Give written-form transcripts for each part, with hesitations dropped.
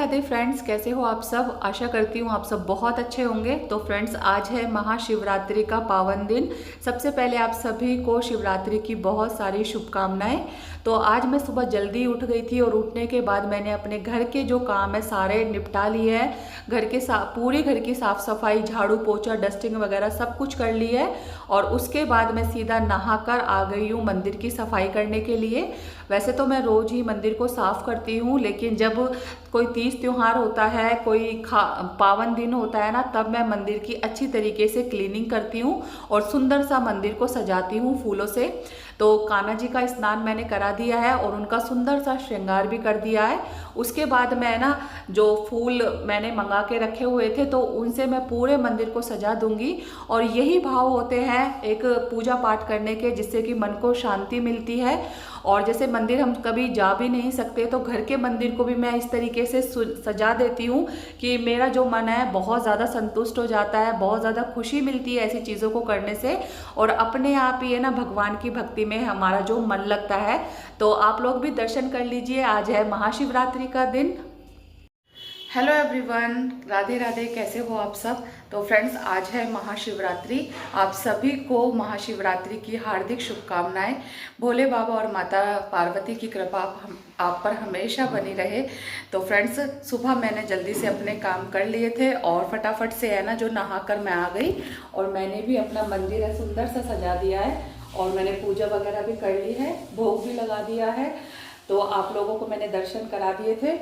Radhe friends, कैसे हो आप सब। आशा करती हूँ आप सब बहुत अच्छे होंगे। तो फ्रेंड्स, आज है महाशिवरात्रि का पावन दिन। सबसे पहले आप सभी को शिवरात्रि की बहुत सारी शुभकामनाएं। तो आज मैं सुबह जल्दी उठ गई थी और उठने के बाद मैंने अपने घर के जो काम है सारे निपटा लिए हैं। घर के पूरे घर की साफ सफाई, झाड़ू पोछा, डस्टिंग वगैरह सब कुछ कर ली है। और उसके बाद मैं सीधा नहाकर आ गई हूँ मंदिर की सफाई करने के लिए। वैसे तो मैं रोज ही मंदिर को साफ करती हूँ, लेकिन जब कोई तीज त्योहार होता है, कोई पावन दिन होता है ना, तब मैं मंदिर की अच्छी तरीके से क्लीनिंग करती हूँ और सुंदर सा मंदिर को सजाती हूँ फूलों से। तो कान्हा जी का स्नान मैंने करा दिया है और उनका सुंदर सा श्रृंगार भी कर दिया है। उसके बाद मैं ना जो फूल मैंने मंगा के रखे हुए थे तो उनसे मैं पूरे मंदिर को सजा दूंगी। और यही भाव होते हैं एक पूजा पाठ करने के, जिससे कि मन को शांति मिलती है। और जैसे मंदिर हम कभी जा भी नहीं सकते तो घर के मंदिर को भी मैं इस तरीके से सजा देती हूँ कि मेरा जो मन है बहुत ज़्यादा संतुष्ट हो जाता है, बहुत ज़्यादा खुशी मिलती है ऐसी चीज़ों को करने से। और अपने आप ही है ना भगवान की भक्ति में हमारा जो मन लगता है। तो आप लोग भी दर्शन कर लीजिए। आज है महाशिवरात्रि का दिन। हेलो एवरीवन, राधे राधे, कैसे हो आप सब। तो फ्रेंड्स, आज है महाशिवरात्रि। आप सभी को महाशिवरात्रि की हार्दिक शुभकामनाएं। भोले बाबा और माता पार्वती की कृपा आप पर हमेशा बनी रहे। तो फ्रेंड्स, सुबह मैंने जल्दी से अपने काम कर लिए थे और फटाफट से है ना जो नहाकर मैं आ गई। और मैंने भी अपना मंदिर है सुंदर सा सजा दिया है और मैंने पूजा वगैरह भी कर ली है, भोग भी लगा दिया है। तो आप लोगों को मैंने दर्शन करा दिए थे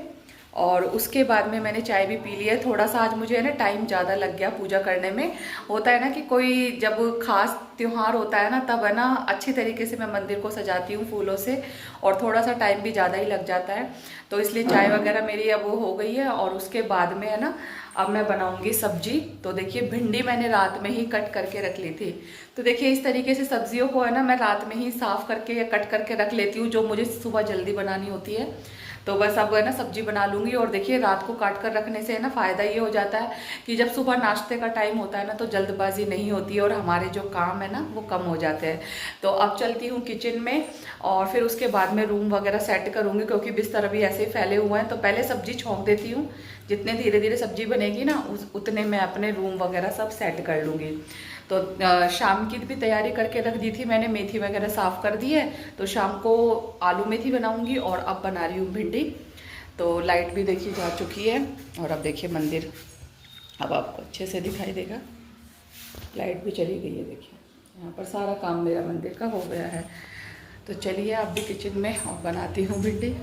और उसके बाद में मैंने चाय भी पी ली है। थोड़ा सा आज मुझे है ना टाइम ज़्यादा लग गया पूजा करने में। होता है ना कि कोई जब खास त्योहार होता है ना, तब है ना अच्छी तरीके से मैं मंदिर को सजाती हूँ फूलों से, और थोड़ा सा टाइम भी ज़्यादा ही लग जाता है। तो इसलिए चाय वगैरह मेरी अब हो गई है। और उसके बाद में है ना अब मैं बनाऊंगी सब्जी। तो देखिए, भिंडी मैंने रात में ही कट करके रख ली थी। तो देखिए, इस तरीके से सब्जियों को है ना मैं रात में ही साफ करके या कट करके रख लेती हूँ, जो मुझे सुबह जल्दी बनानी होती है। तो बस अब है ना सब्जी बना लूँगी। और देखिए, रात को काट कर रखने से है ना फ़ायदा ये हो जाता है कि जब सुबह नाश्ते का टाइम होता है ना तो जल्दबाजी नहीं होती है और हमारे जो काम है ना वो कम हो जाते हैं। तो अब चलती हूँ किचन में और फिर उसके बाद में रूम वगैरह सेट करूँगी, क्योंकि बिस्तर अभी ऐसे ही फैले हुए हैं। तो पहले सब्जी छोंक देती हूँ, जितने धीरे धीरे सब्जी बनेगी ना उतने मैं अपने रूम वगैरह सब सेट कर लूँगी। तो शाम की भी तैयारी करके रख दी थी मैंने, मेथी वगैरह साफ़ कर दी है। तो शाम को आलू मेथी बनाऊंगी और अब बना रही हूँ भिंडी। तो लाइट भी देखिए जा चुकी है और अब देखिए मंदिर अब आपको अच्छे से दिखाई देगा। लाइट भी चली गई है, देखिए यहाँ पर सारा काम मेरा मंदिर का हो गया है। तो चलिए आप भी किचन में और बनाती हूँ भिंडी।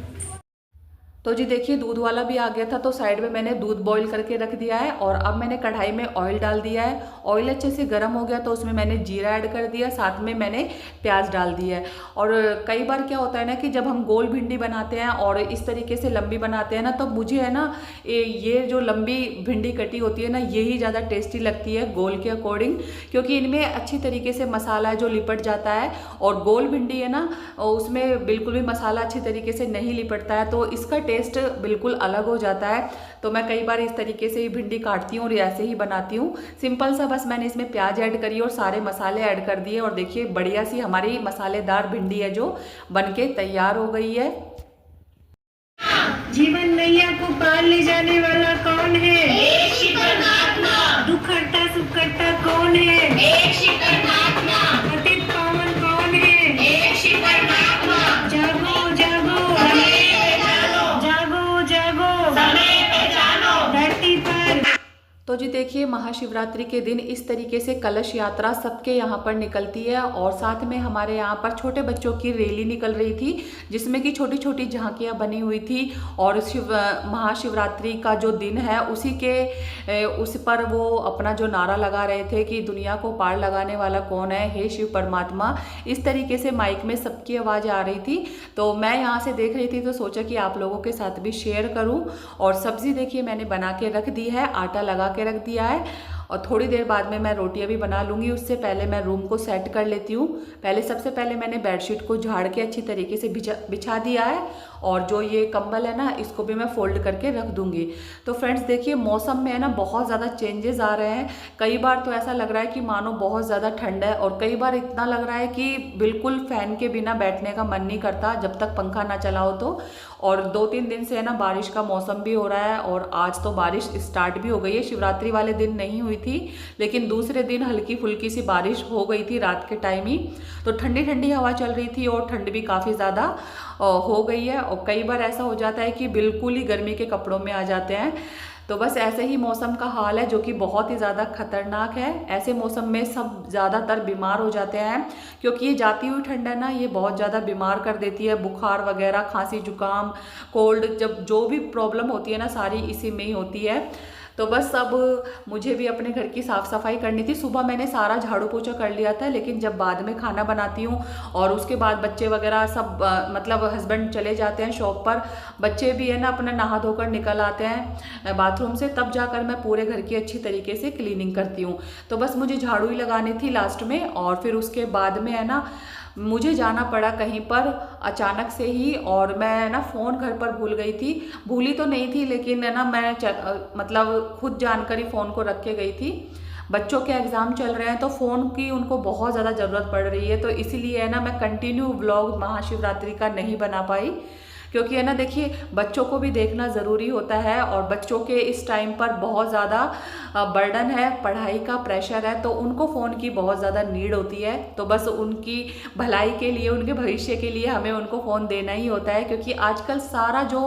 तो जी देखिए, दूध वाला भी आ गया था तो साइड में मैंने दूध बॉईल करके रख दिया है। और अब मैंने कढ़ाई में ऑयल डाल दिया है। ऑयल अच्छे से गर्म हो गया तो उसमें मैंने जीरा ऐड कर दिया, साथ में मैंने प्याज डाल दिया है। और कई बार क्या होता है ना कि जब हम गोल भिंडी बनाते हैं और इस तरीके से लंबी बनाते हैं ना, तो मुझे है ना ये जो लंबी भिंडी कटी होती है ना, यही ज़्यादा टेस्टी लगती है गोल के अकॉर्डिंग, क्योंकि इनमें अच्छी तरीके से मसाला है जो लिपट जाता है। और गोल भिंडी है ना उसमें बिल्कुल भी मसाला अच्छी तरीके से नहीं लिपटता है, तो इसका टेस्ट बिल्कुल अलग हो जाता है। तो मैं कई बार इस तरीके से ही भिंडी काटती हूँ और ऐसे ही बनाती हूँ सिंपल सा। बस मैंने इसमें प्याज ऐड करी और सारे मसाले ऐड कर दिए और देखिए बढ़िया सी हमारी मसालेदार भिंडी है जो बनके तैयार हो गई है। जीवन नैया को पार ले जाने वाला कौन है? एक श्री परमात्मा। दुख हरता सुख करता कौन है? एक श्री परमात्मा। पतित पावन कौन है? एक श्री परमात्मा। जागो जागो जागो जागो समय पहचानो धरती पर। तो जी देखिए, महाशिवरात्रि के दिन इस तरीके से कलश यात्रा सबके यहाँ पर निकलती है। और साथ में हमारे यहाँ पर छोटे बच्चों की रैली निकल रही थी, जिसमें कि छोटी छोटी झांकियाँ बनी हुई थी। और महाशिवरात्रि का जो दिन है उस पर वो अपना जो नारा लगा रहे थे कि दुनिया को पार लगाने वाला कौन है, हे शिव परमात्मा। इस तरीके से माइक में सबकी आवाज़ आ रही थी। तो मैं यहाँ से देख रही थी तो सोचा कि आप लोगों के साथ भी शेयर करूँ। और सब्ज़ी देखिए मैंने बना के रख दी है, आटा लगा के रख दिया है। और थोड़ी देर बाद में मैं रोटियां भी बना लूँगी। उससे पहले मैं रूम को सेट कर लेती हूँ। सबसे पहले मैंने बेडशीट को झाड़ के अच्छी तरीके से बिछा दिया है। और जो ये कंबल है ना इसको भी मैं फोल्ड करके रख दूंगी। तो फ्रेंड्स देखिए मौसम में है ना बहुत ज़्यादा चेंजेस आ रहे हैं। कई बार तो ऐसा लग रहा है कि मानो बहुत ज़्यादा ठंड है, और कई बार इतना लग रहा है कि बिल्कुल फैन के बिना बैठने का मन नहीं करता जब तक पंखा ना चलाओ तो। और 2-3 दिन से है ना बारिश का मौसम भी हो रहा है, और आज तो बारिश स्टार्ट भी हो गई है। शिवरात्रि वाले दिन नहीं हुई थी, लेकिन दूसरे दिन हल्की फुल्की सी बारिश हो गई थी रात के टाइम ही। तो ठंडी ठंडी हवा चल रही थी और ठंड भी काफ़ी ज़्यादा हो गई है। और कई बार ऐसा हो जाता है कि बिल्कुल ही गर्मी के कपड़ों में आ जाते हैं। तो बस ऐसे ही मौसम का हाल है जो कि बहुत ही ज़्यादा खतरनाक है। ऐसे मौसम में सब ज़्यादातर बीमार हो जाते हैं, क्योंकि ये जाती हुई ठंड है ना, ये बहुत ज़्यादा बीमार कर देती है। बुखार वगैरह, खांसी जुकाम, कोल्ड, जब जो भी प्रॉब्लम होती है ना सारी इसी में ही होती है। तो बस अब मुझे भी अपने घर की साफ़ सफाई करनी थी। सुबह मैंने सारा झाड़ू पोछा कर लिया था, लेकिन जब बाद में खाना बनाती हूँ और उसके बाद बच्चे वगैरह सब मतलब हस्बैंड चले जाते हैं शॉप पर, बच्चे भी है ना अपना नहा धोकर निकल आते हैं बाथरूम से, तब जाकर मैं पूरे घर की अच्छी तरीके से क्लीनिंग करती हूँ। तो बस मुझे झाड़ू ही लगानी थी लास्ट में, और फिर उसके बाद में है ना मुझे जाना पड़ा कहीं पर अचानक से ही। और मैं ना फ़ोन घर पर भूल गई थी, भूली तो नहीं थी लेकिन है ना मैं मतलब खुद जानकर ही फ़ोन को रख के गई थी। बच्चों के एग्ज़ाम चल रहे हैं तो फ़ोन की उनको बहुत ज़्यादा ज़रूरत पड़ रही है, तो इसीलिए है ना मैं कंटिन्यू व्लॉग महाशिवरात्रि का नहीं बना पाई, क्योंकि है ना देखिए बच्चों को भी देखना ज़रूरी होता है, और बच्चों के इस टाइम पर बहुत ज़्यादा बर्डन है, पढ़ाई का प्रेशर है, तो उनको फ़ोन की बहुत ज़्यादा नीड होती है। तो बस उनकी भलाई के लिए, उनके भविष्य के लिए हमें उनको फ़ोन देना ही होता है, क्योंकि आजकल सारा जो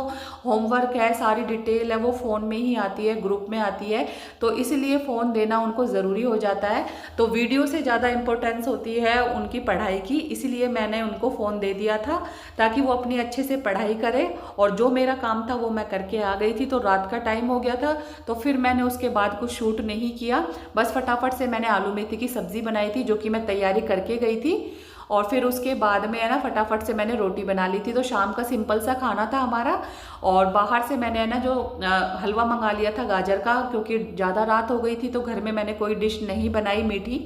होमवर्क है, सारी डिटेल है वो फ़ोन में ही आती है, ग्रुप में आती है, तो इसलिए फ़ोन देना उनको ज़रूरी हो जाता है। तो वीडियो से ज़्यादा इम्पोर्टेंस होती है उनकी पढ़ाई की, इसलिए मैंने उनको फ़ोन दे दिया था ताकि वो अपनी अच्छे से पढ़ाई करे। और जो मेरा काम था वो मैं करके आ गई थी, तो रात का टाइम हो गया था, तो फिर मैंने उसके बाद कुछ शूट नहीं किया। बस फटाफट से मैंने आलू मेथी की सब्ज़ी बनाई थी, जो कि मैं तैयारी करके गई थी, और फिर उसके बाद में है ना फटाफट से मैंने रोटी बना ली थी। तो शाम का सिंपल सा खाना था हमारा। और बाहर से मैंने है ना जो हलवा मंगा लिया था गाजर का, क्योंकि ज़्यादा रात हो गई थी तो घर में मैंने कोई डिश नहीं बनाई मीठी,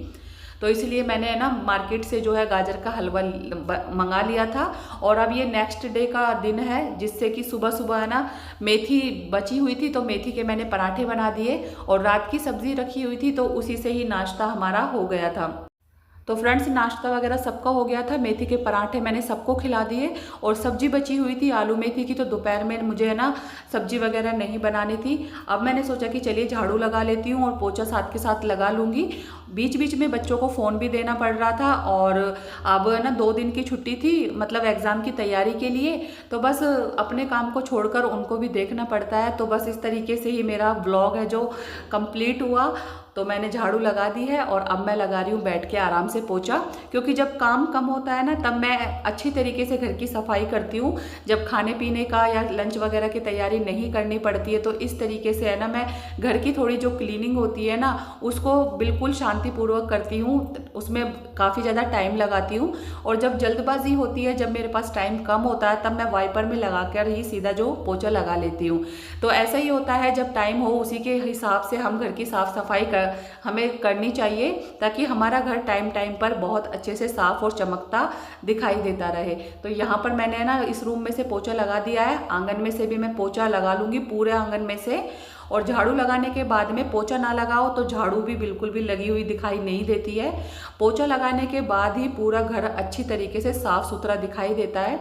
तो इसलिए मैंने है ना मार्केट से जो है गाजर का हलवा मंगा लिया था। और अब ये नेक्स्ट डे का दिन है, जिससे कि सुबह सुबह है ना मेथी बची हुई थी, तो मेथी के मैंने पराठे बना दिए, और रात की सब्ज़ी रखी हुई थी तो उसी से ही नाश्ता हमारा हो गया था। तो फ्रेंड्स नाश्ता वगैरह सबका हो गया था, मेथी के पराठे मैंने सबको खिला दिए, और सब्जी बची हुई थी आलू मेथी की, तो दोपहर में मुझे है ना सब्जी वगैरह नहीं बनानी थी। अब मैंने सोचा कि चलिए झाड़ू लगा लेती हूँ और पोछा साथ के साथ लगा लूँगी। बीच बीच में बच्चों को फ़ोन भी देना पड़ रहा था, और अब ना 2 दिन की छुट्टी थी मतलब एग्ज़ाम की तैयारी के लिए, तो बस अपने काम को छोड़कर उनको भी देखना पड़ता है। तो बस इस तरीके से ही मेरा व्लॉग है जो कंप्लीट हुआ। तो मैंने झाड़ू लगा दी है, और अब मैं लगा रही हूँ बैठ के आराम से पोछा, क्योंकि जब काम कम होता है ना तब मैं अच्छी तरीके से घर की सफाई करती हूँ। जब खाने पीने का या लंच वगैरह की तैयारी नहीं करनी पड़ती है, तो इस तरीके से है ना मैं घर की थोड़ी जो क्लीनिंग होती है ना उसको बिल्कुल शांतिपूर्वक करती हूँ, उसमें काफ़ी ज़्यादा टाइम लगाती हूँ। और जब जल्दबाजी होती है, जब मेरे पास टाइम कम होता है, तब मैं वाइपर में लगा कर ही सीधा जो पोछा लगा लेती हूँ। तो ऐसा ही होता है, जब टाइम हो उसी के हिसाब से हम घर की साफ़ सफाई हमें करनी चाहिए, ताकि हमारा घर टाइम टाइम पर बहुत अच्छे से साफ और चमकता दिखाई देता रहे। तो यहाँ पर मैंने ना इस रूम में से पोछा लगा दिया है, आंगन में से भी मैं पोछा लगा लूँगी पूरे आंगन में से। और झाड़ू लगाने के बाद में पोछा ना लगाओ तो झाड़ू भी बिल्कुल भी लगी हुई दिखाई नहीं देती है। पोछा लगाने के बाद ही पूरा घर अच्छी तरीके से साफ सुथरा दिखाई देता है।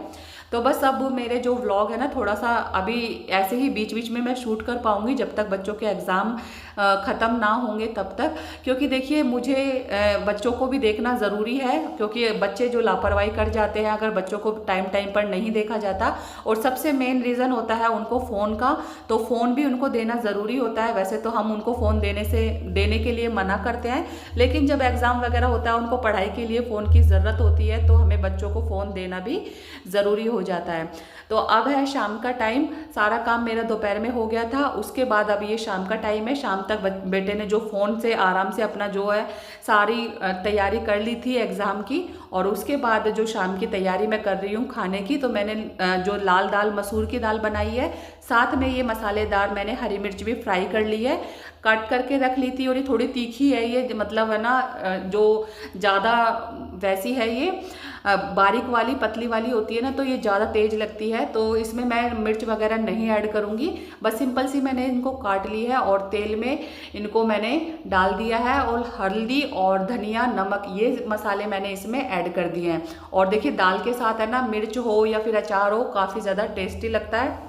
तो बस अब मेरे जो व्लॉग है ना थोड़ा सा अभी ऐसे ही बीच बीच में मैं शूट कर पाऊँगी, जब तक बच्चों के एग्ज़ाम ख़त्म ना होंगे तब तक, क्योंकि देखिए मुझे बच्चों को भी देखना ज़रूरी है, क्योंकि बच्चे जो लापरवाही कर जाते हैं अगर बच्चों को टाइम टाइम पर नहीं देखा जाता, और सबसे मेन रीज़न होता है उनको फ़ोन का, तो फ़ोन भी उनको देना ज़रूरी होता है। वैसे तो हम उनको फ़ोन देने के लिए मना करते हैं, लेकिन जब एग्ज़ाम वगैरह होता है उनको पढ़ाई के लिए फ़ोन की ज़रूरत होती है, तो हमें बच्चों को फ़ोन देना भी ज़रूरी हो जाता है। तो अब है शाम का टाइम, सारा काम मेरा दोपहर में हो गया था, उसके बाद अब ये शाम का टाइम है। शाम तक बेटे ने जो फ़ोन से आराम से अपना जो है सारी तैयारी कर ली थी एग्ज़ाम की, और उसके बाद जो शाम की तैयारी मैं कर रही हूँ खाने की, तो मैंने जो लाल दाल मसूर की दाल बनाई है, साथ में ये मसालेदार मैंने हरी मिर्च भी फ्राई कर ली है, कट करके रख ली थी। और ये थोड़ी तीखी है, ये मतलब है ना जो ज़्यादा वैसी है ये बारीक वाली पतली वाली होती है ना, तो ये ज़्यादा तेज़ लगती है, तो इसमें मैं मिर्च वगैरह नहीं ऐड करूँगी। बस सिंपल सी मैंने इनको काट ली है और तेल में इनको मैंने डाल दिया है, और हल्दी और धनिया, नमक, ये मसाले मैंने इसमें ऐड कर दिए हैं। और देखिए दाल के साथ है ना, मिर्च हो या फिर अचार हो, काफ़ी ज़्यादा टेस्टी लगता है।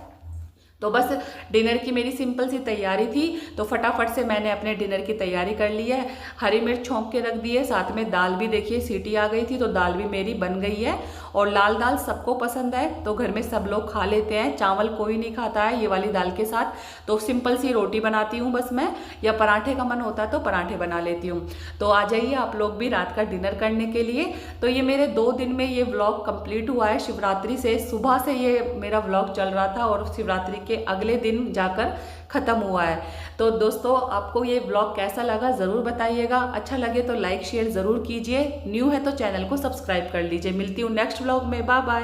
तो बस डिनर की मेरी सिंपल सी तैयारी थी, तो फटाफट से मैंने अपने डिनर की तैयारी कर ली है। हरी मिर्च छोंक के रख दी है, साथ में दाल भी देखिए सीटी आ गई थी, तो दाल भी मेरी बन गई है। और लाल दाल सबको पसंद है, तो घर में सब लोग खा लेते हैं। चावल कोई नहीं खाता है ये वाली दाल के साथ, तो सिंपल सी रोटी बनाती हूँ बस मैं, या पराठे का मन होता है तो पराठे बना लेती हूँ। तो आ जाइए आप लोग भी रात का डिनर करने के लिए। तो ये मेरे 2 दिन में ये व्लॉग कंप्लीट हुआ है। शिवरात्रि से सुबह से ये मेरा व्लॉग चल रहा था और शिवरात्रि के अगले दिन जाकर ख़त्म हुआ है। तो दोस्तों आपको ये व्लॉग कैसा लगा ज़रूर बताइएगा। अच्छा लगे तो लाइक शेयर ज़रूर कीजिए। न्यू है तो चैनल को सब्सक्राइब कर लीजिए। मिलती हूँ नेक्स्ट व्लॉग में। Bye bye.